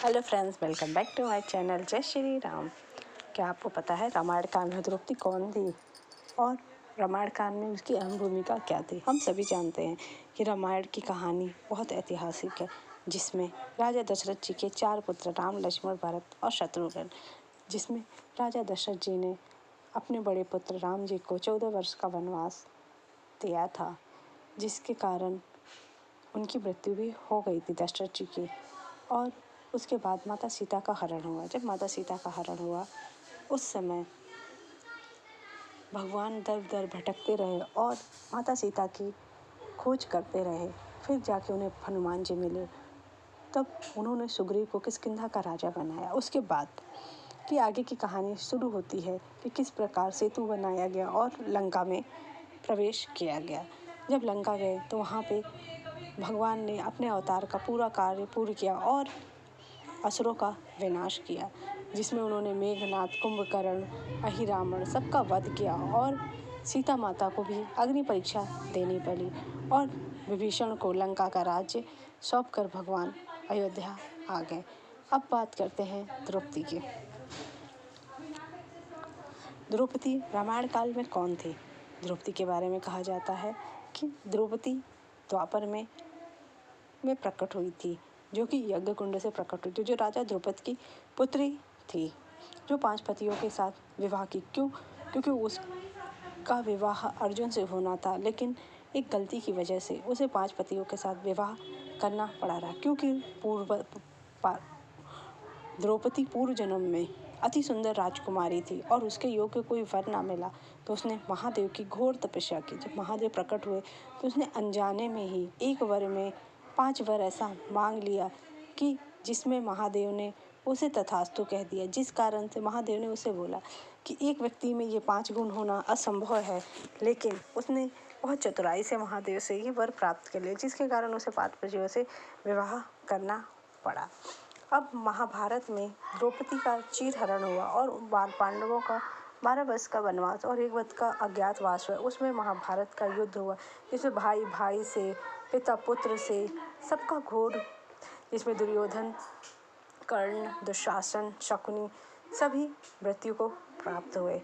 Hello friends, welcome back to my channel. जय श्री राम। क्या आपको पता है रामायण काल में द्रौपदी कौन थी और रामायण काल में उसकी अहम भूमिका क्या थी? हम सभी जानते हैं कि रामायण की कहानी बहुत ऐतिहासिक है, जिसमें राजा दशरथ जी के 4 पुत्र राम, लक्ष्मण, भरत और शत्रुघ्न, जिसमें राजा दशरथ जी ने अपने बड़े पुत्र राम जी को 14 वर्ष का वनवास दिया था, जिसके कारण उनकी मृत्यु भी हो गई थी दशरथ जी की। और उसके बाद माता सीता का हरण हुआ। जब माता सीता का हरण हुआ उस समय भगवान दर दर भटकते रहे और माता सीता की खोज करते रहे। फिर जाके उन्हें हनुमान जी मिले, तब उन्होंने सुग्रीव को किष्किंधा का राजा बनाया। उसके बाद की आगे की कहानी शुरू होती है कि किस प्रकार सेतु बनाया गया और लंका में प्रवेश किया गया। जब लंका गए तो वहाँ पे भगवान ने अपने अवतार का पूरा कार्य पूर्ण किया और असुरों का विनाश किया, जिसमें उन्होंने मेघनाथ, कुंभकर्ण, अहिरावण सबका वध किया और सीता माता को भी अग्नि परीक्षा देनी पड़ी और विभीषण को लंका का राज्य सौंपकर भगवान अयोध्या आ गए। अब बात करते हैं द्रौपदी की। द्रौपदी रामायण काल में कौन थी? द्रौपदी के बारे में कहा जाता है कि द्रौपदी द्वापर में प्रकट हुई थी, जो कि यज्ञ कुंड से प्रकट हुई थी, जो राजा द्रुपद की पुत्री थी, जो 5 पतियों के साथ विवाह की। क्योंकि उसका विवाह अर्जुन से होना था, लेकिन एक गलती की वजह से उसे 5 पतियों के साथ विवाह करना पड़ा रहा। क्योंकि द्रौपदी पूर्व जन्म में अति सुंदर राजकुमारी थी और उसके योग्य कोई वर ना मिला, तो उसने महादेव की घोर तपस्या की। जब महादेव प्रकट हुए तो उसने अनजाने में ही एक वर में 5 वर ऐसा मांग लिया कि जिसमें महादेव ने उसे तथास्तु कह दिया, जिस कारण से महादेव ने उसे बोला कि एक व्यक्ति में ये 5 गुण होना असंभव है। लेकिन उसने बहुत चतुराई से महादेव से ये वर प्राप्त कर लिया, जिसके कारण उसे 5 पतियों से विवाह करना पड़ा। अब महाभारत में द्रौपदी का चीरहरण हुआ और पांडवों का 12 वर्ष का वनवास और 1 वर्ष का अज्ञातवास हुआ। उसमें महाभारत का युद्ध हुआ, जिसमें भाई भाई से, पिता पुत्र से, सबका घोर, जिसमें दुर्योधन, कर्ण, दुशासन, शकुनी सभी मृत्यु को प्राप्त हुए।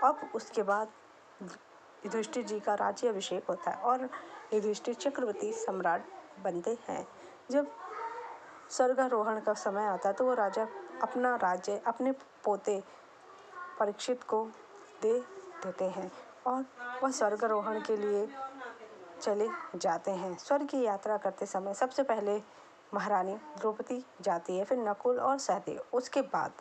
अब उसके बाद युधिष्ठिर जी का राज्य अभिषेक होता है और युधिष्ठिर चक्रवर्ती सम्राट बनते हैं। जब स्वर्गारोहण का समय आता है तो वो राजा अपना राज्य अपने पोते परीक्षित को दे देते हैं और वह स्वर्गारोहण के लिए चले जाते हैं। स्वर्ग की यात्रा करते समय सबसे पहले महारानी द्रौपदी जाती है, फिर नकुल और सहदेव, उसके बाद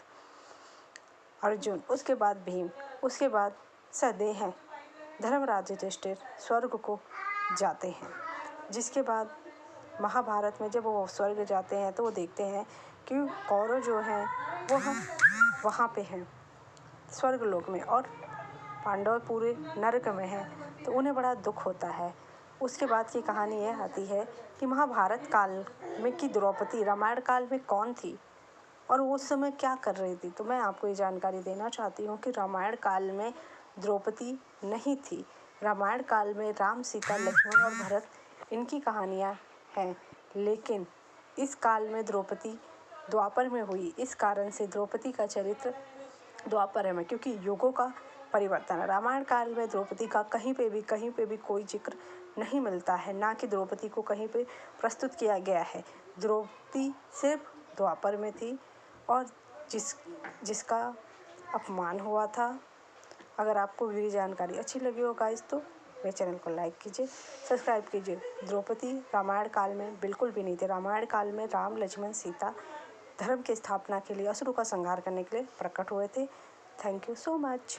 अर्जुन, उसके बाद भीम, उसके बाद सहदेव हैं धर्मराज युधिष्ठिर स्वर्ग को जाते हैं। जिसके बाद महाभारत में जब वो स्वर्ग जाते हैं तो वो देखते हैं कि कौरव जो हैं वो वहाँ पे हैं स्वर्ग लोक में और पांडव पूरे नरक में हैं, तो उन्हें बड़ा दुख होता है। उसके बाद की कहानी यह आती है कि महाभारत काल में की द्रौपदी रामायण काल में कौन थी और वो उस समय क्या कर रही थी। तो मैं आपको ये जानकारी देना चाहती हूँ कि रामायण काल में द्रौपदी नहीं थी। रामायण काल में राम, सीता, लक्ष्मण और भरत इनकी कहानियाँ हैं, लेकिन इस काल में द्रौपदी द्वापर में हुई। इस कारण से द्रौपदी का चरित्र द्वापर में, क्योंकि युगों का परिवर्तन है। रामायण काल में द्रौपदी का कहीं पे भी कोई जिक्र नहीं मिलता है, ना कि द्रौपदी को कहीं पे प्रस्तुत किया गया है। द्रौपदी सिर्फ द्वापर में थी और जिसका अपमान हुआ था। अगर आपको मेरी जानकारी अच्छी लगी हो गाइस तो मेरे चैनल को लाइक कीजिए, सब्सक्राइब कीजिए। द्रौपदी रामायण काल में बिल्कुल भी नहीं थे। रामायण काल में राम, लक्ष्मण, सीता धर्म की स्थापना के लिए, असुरों का संहार करने के लिए प्रकट हुए थे। Thank you so much.